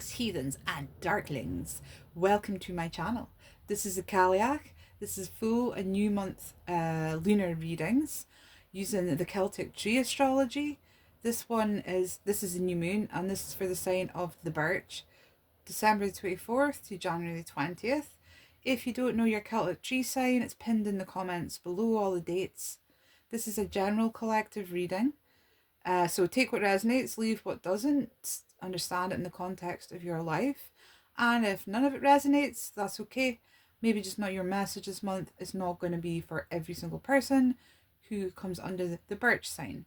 dogs, heathens, and darklings. Welcome to my channel. This is a Kaliak. This is full and new month lunar readings using the Celtic tree astrology. This is a new moon, and this is for the sign of the Birch, December the 24th to January the 20th. If you don't know your Celtic tree sign, it's pinned in the comments below, all the dates. This is a general collective reading. So take what resonates, leave what doesn't, understand it in the context of your life. And if none of it resonates, that's okay. Maybe just not your message this month. It's not going to be for every single person who comes under the Birch sign.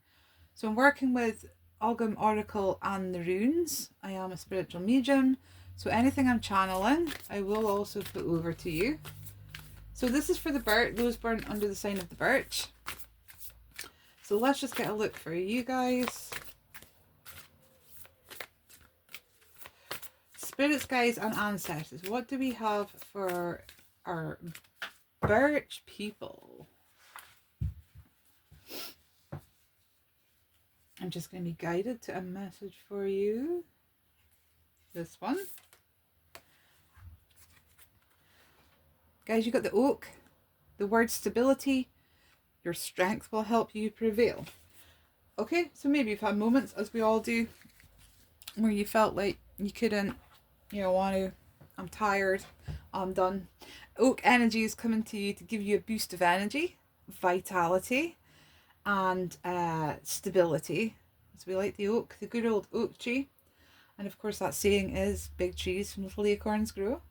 So I'm working with Ogham Oracle and the runes. I am a spiritual medium. So anything I'm channeling, I will also put over to you. So this is for the Birch, those born under the sign of the Birch. So let's just get a look for you guys. Spirits, guides, and ancestors. What do we have for our Birch people? I'm just going to be guided to a message for you. This one. Guys, you got the oak, the word stability. Your strength will help you prevail. Okay, so maybe you've had moments, as we all do, where you felt like you couldn't, I'm tired, I'm done. Oak energy is coming to you to give you a boost of energy, vitality, and stability. So we like the oak, the good old oak tree. And of course that saying is, big trees from little acorns grow.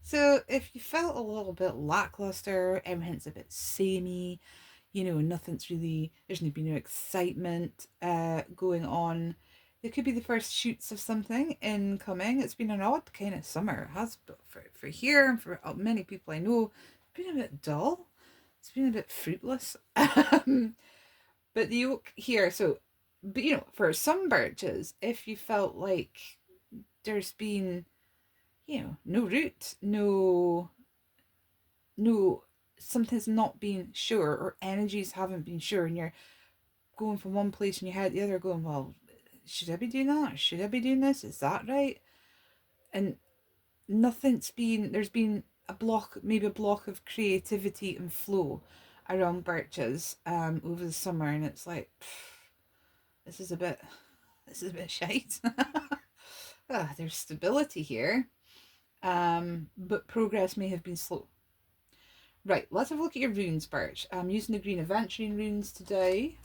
So if you felt a little bit lackluster, everything's a bit samey, nothing's really, there's been no excitement going on. There could be the first shoots of something incoming. It's been an odd kind of summer. It has, but for here and for many people I know, it's been a bit dull. It's been a bit fruitless. But the oak here, but for some birches, if you felt like there's been, no root, no, something's not been sure, or energies haven't been sure, and you're going from one place in your head to the other going, well, should I be doing that? Should I be doing this? Is that right? And there's been a block, maybe a block of creativity and flow around birches over the summer, and it's like, this is a bit shite. There's stability here, but progress may have been slow. Right, let's have a look at your runes, Birch. I'm using the green adventuring runes today.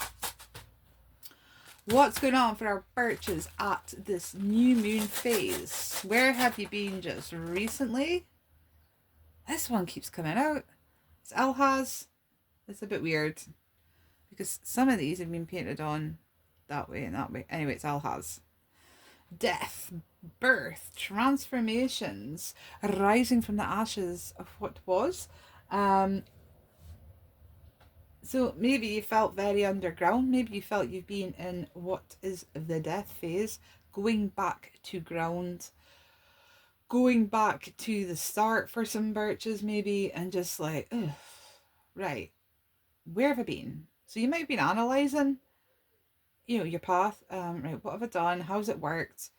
What's going on for our birches at this new moon phase? Where have you been just recently? This one keeps coming out. It's Alhaz. It's a bit weird because some of these have been painted on that way and that way. Anyway, it's Alhaz. Death, birth, transformations, rising from the ashes of what was. So maybe you felt very underground. Maybe you felt you've been in what is the death phase, going back to ground, going back to the start for some birches maybe, and just like, ugh, right, where have I been? So you might have been analysing, your path, right, what have I done? How's it worked?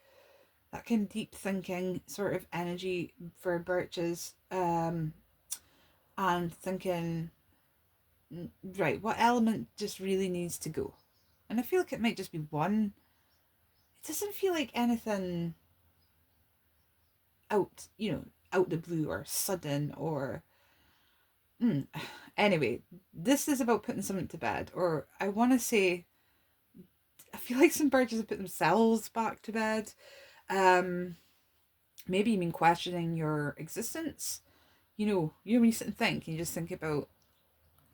That kind of deep thinking sort of energy for birches, and thinking, right, what element just really needs to go? And I feel like it might just be one. It doesn't feel like anything out the blue or sudden or anyway, this is about putting something to bed, or I want to say, I feel like some birches have put themselves back to bed. Maybe you mean questioning your existence. When you sit and think, you just think about,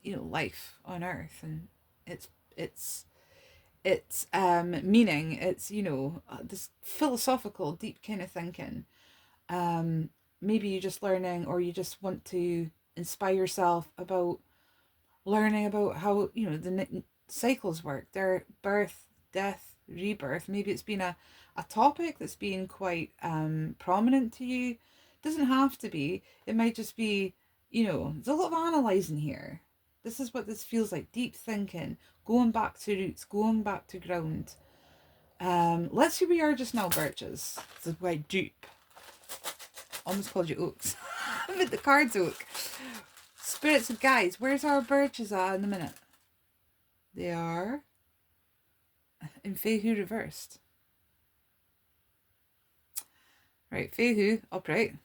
life on earth and its meaning. It's, this philosophical, deep kind of thinking. Maybe you're just learning, or you just want to inspire yourself about learning about how, the cycles work. Their birth, death, rebirth. Maybe it's been a topic that's been quite prominent to you. It doesn't have to be. It might just be, there's a lot of analysing here. This is what this feels like. Deep thinking, going back to roots, going back to ground. Let's see where we are just now, birches. This is quite deep. Almost called you Oaks. But the card's Oak. Spirits and guides. Where's our birches at in a minute? They are in Fehu reversed. Right, Fehu, upright.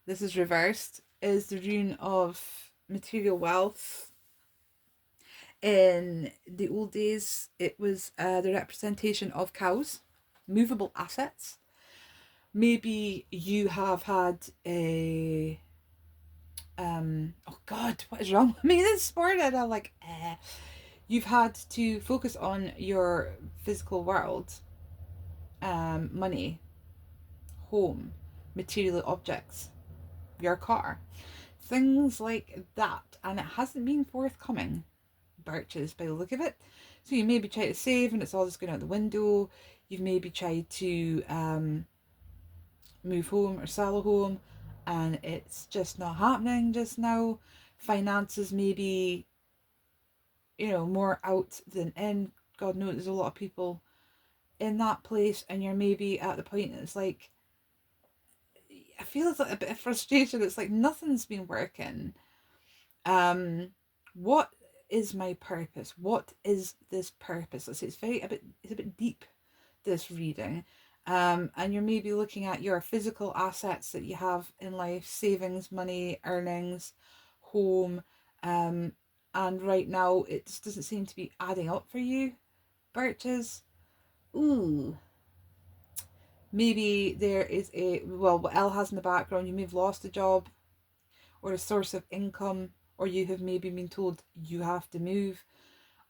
This is reversed. Is the rune of material wealth. In the old days, it was the representation of cows, movable assets. Maybe you have had a oh god, what is wrong with me this morning? I'm like, you've had to focus on your physical world, money, home, material objects, your car, things like that, and it hasn't been forthcoming, birches, by the look of it. So you maybe try to save and it's all just going out the window. You've maybe tried to move home or sell a home and it's just not happening just now. Finances maybe, you know, more out than in. God knows there's a lot of people in that place, and you're maybe at the point it's like, I feel it's like a bit of frustration. It's like nothing's been working. What is my purpose? What is this purpose? Let's say it's a bit deep, this reading. And you're maybe looking at your physical assets that you have in life, savings, money, earnings, home, and right now it just doesn't seem to be adding up for you, birches. Ooh. Maybe there is what Elle has in the background, you may have lost a job or a source of income, or you have maybe been told you have to move,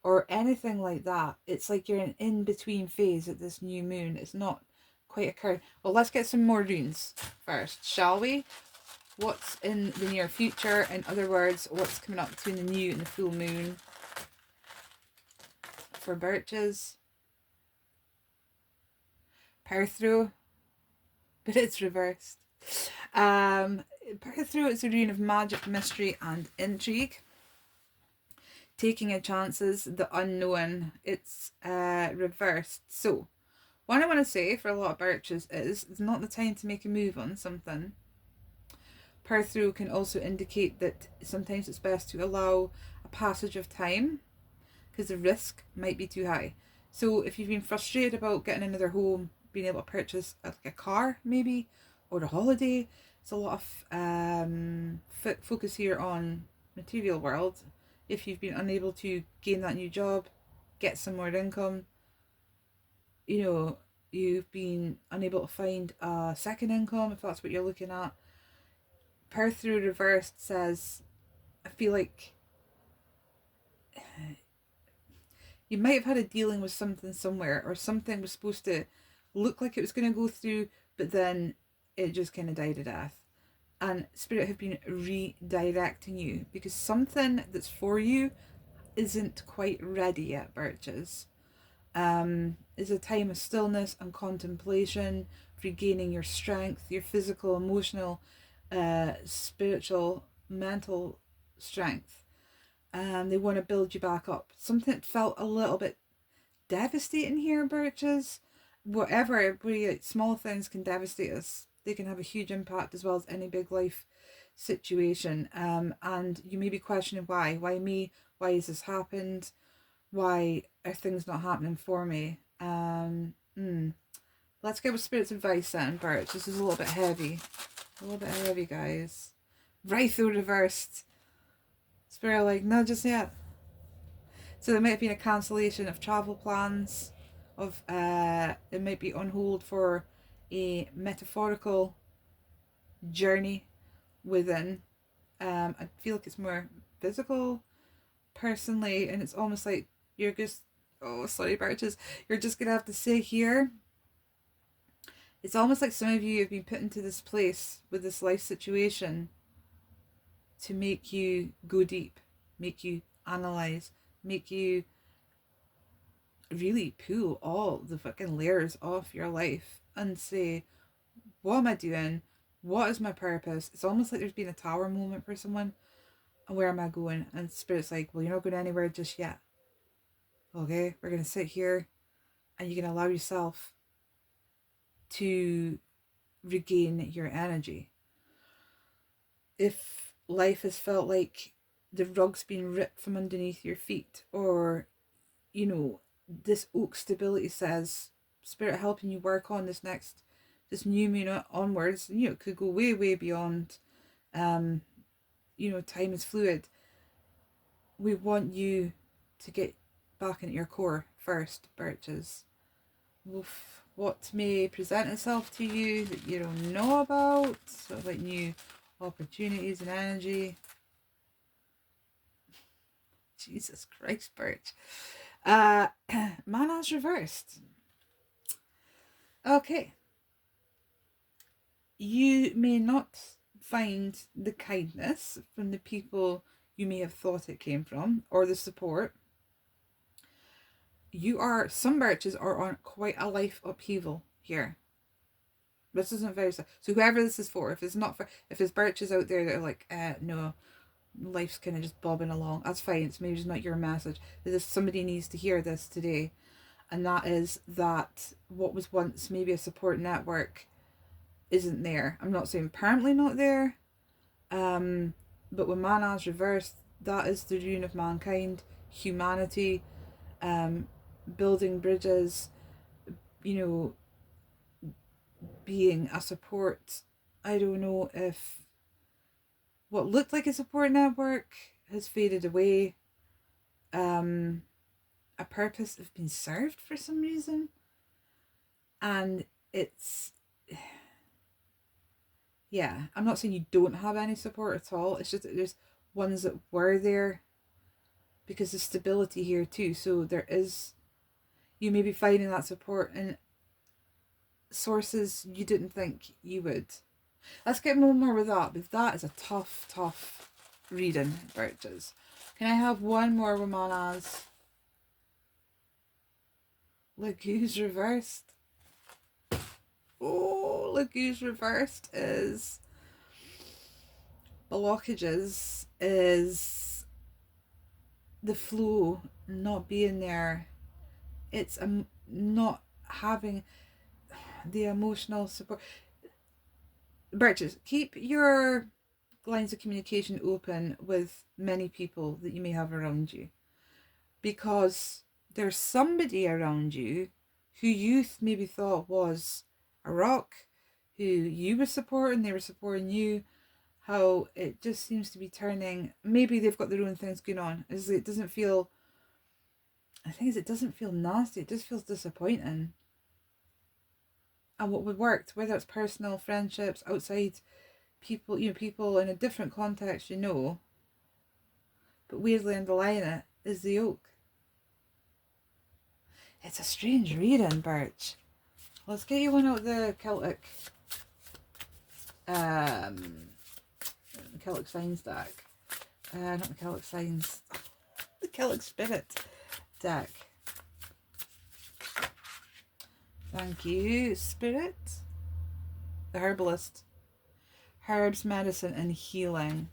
or anything like that. It's like you're in in-between phase at this new moon. It's not quite occurred. Well, let's get some more runes first, shall we? What's in the near future? In other words, what's coming up between the new and the full moon for birches? Perthrow, but it's reversed. Perthrow is a rune of magic, mystery, and intrigue. Taking a chances, the unknown. It's reversed. So, what I want to say for a lot of birches is it's not the time to make a move on something. Perthrow can also indicate that sometimes it's best to allow a passage of time because the risk might be too high. So if you've been frustrated about getting another home, being able to purchase a car maybe, or a holiday, it's a lot of focus here on material world. If you've been unable to gain that new job, get some more income, you know, you've been unable to find a second income, if that's what you're looking at. Perthrow reversed says, I feel like you might have had a dealing with something somewhere, or something was supposed to look like it was going to go through, but then it just kind of died a death. And Spirit have been redirecting you because something that's for you isn't quite ready yet, birches. Is a time of stillness and contemplation, regaining your strength, your physical, emotional, spiritual, mental strength. They want to build you back up. Something that felt a little bit devastating here, birches. Whatever, small things can devastate us. They can have a huge impact as well as any big life situation. And you may be questioning why. Why me? Why has this happened? Why are things not happening for me? Let's go with Spirit's advice then, Birch. This is a little bit heavy. A little bit heavy, guys. Rytho reversed. Spirit like, no, just yet. So there might have been a cancellation of travel plans, of it might be on hold for a metaphorical journey within. I feel like it's more physical personally, and it's almost like you're just, oh sorry birches, you're just gonna have to sit here. It's almost like some of you have been put into this place with this life situation to make you go deep, make you analyze, make you really pull all the fucking layers off your life and say, what am I doing? What is my purpose? It's almost like there's been a tower moment for someone. And where am I going? And Spirit's like, well, you're not going anywhere just yet. Okay, we're going to sit here and you're going to allow yourself to regain your energy. if life has felt like the rug's been ripped from underneath your feet, or, you know, this oak stability says spirit helping you work on this new moon onwards, you know, it could go way, way beyond, you know, time is fluid. We want you to get back into your core first, birches. Oof. What may present itself to you that you don't know about, sort of like new opportunities and energy. Jesus Christ, Birch. Mana's reversed. Okay. You may not find the kindness from the people you may have thought it came from, or the support. Some birches are on quite a life upheaval here. This isn't very, so whoever this is for, if it's birches out there that are like, no, life's kind of just bobbing along, that's fine, it's maybe just not your message. Somebody needs to hear this today, and that is that what was once maybe a support network isn't there. I'm not saying permanently not there, but when Mana's reversed, that is the rune of mankind, humanity, building bridges, you know, being a support. I don't know if what looked like a support network has faded away. A purpose has been served for some reason, and it's, yeah, I'm not saying you don't have any support at all. It's just that there's ones that were there because of stability here too. So there is, you may be finding that support in sources you didn't think you would. Let's get more with that, because that is a tough reading, birches. Can I have one more with Mana's? Look who's reversed. Oh, look who's reversed is blockages, is the flow not being there. It's not having the emotional support. Birches, keep your lines of communication open with many people that you may have around you, because there's somebody around you who you maybe thought was a rock, who you were supporting, they were supporting you. How it just seems to be turning. Maybe they've got their own things going on. It doesn't feel, I think it doesn't feel nasty, it just feels disappointing. And what would work, whether it's personal, friendships, outside people, you know, people in a different context, you know, but weirdly underlying it is the oak. It's a strange reading, Birch. Let's get you one out the Celtic Celtic Signs deck. Not the Celtic Signs, the Celtic Spirit deck. Thank you, Spirit. The Herbalist. Herbs, medicine, and healing.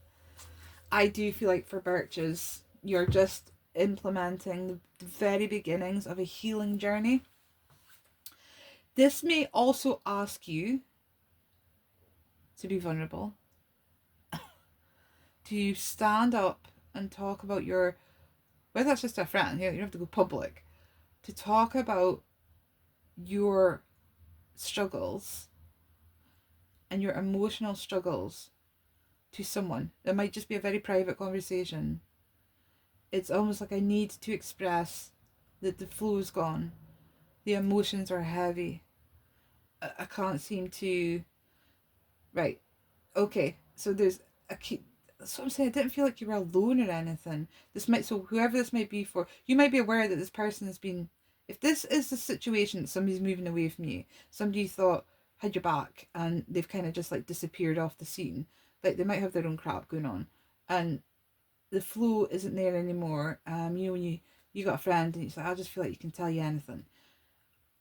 I do feel like for birches, you're just implementing the very beginnings of a healing journey. This may also ask you to be vulnerable, to stand up and talk about your, whether that's just a friend, you don't have to go public, to talk about your struggles and your emotional struggles to someone. It might just be a very private conversation. It's almost like I need to express that the flow is gone. The emotions are heavy. I can't seem to... Right. Okay. So there's a key... That's what I'm saying. I didn't feel like you were alone or anything. So whoever this might be for, you might be aware that this person has been... If this is the situation, somebody's moving away from you, somebody you thought had your back, and they've kind of just like disappeared off the scene, like they might have their own crap going on, and the flow isn't there anymore. You know, when you got a friend and it's like, I just feel like you can tell you anything.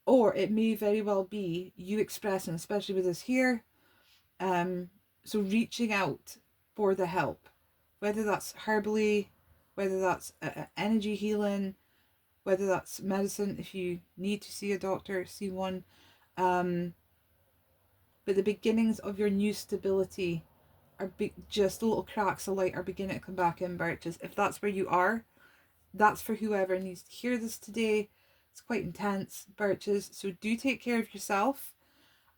Or it may very well be you expressing, especially with us here, so reaching out for the help, whether that's herbally, whether that's energy healing, whether that's medicine, if you need to see a doctor, see one. But the beginnings of your new stability just little cracks of light are beginning to come back in, Birches. If that's where you are, that's for whoever needs to hear this today. It's quite intense, Birches. So do take care of yourself.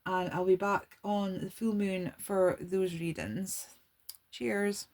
And I'll be back on the full moon for those readings. Cheers.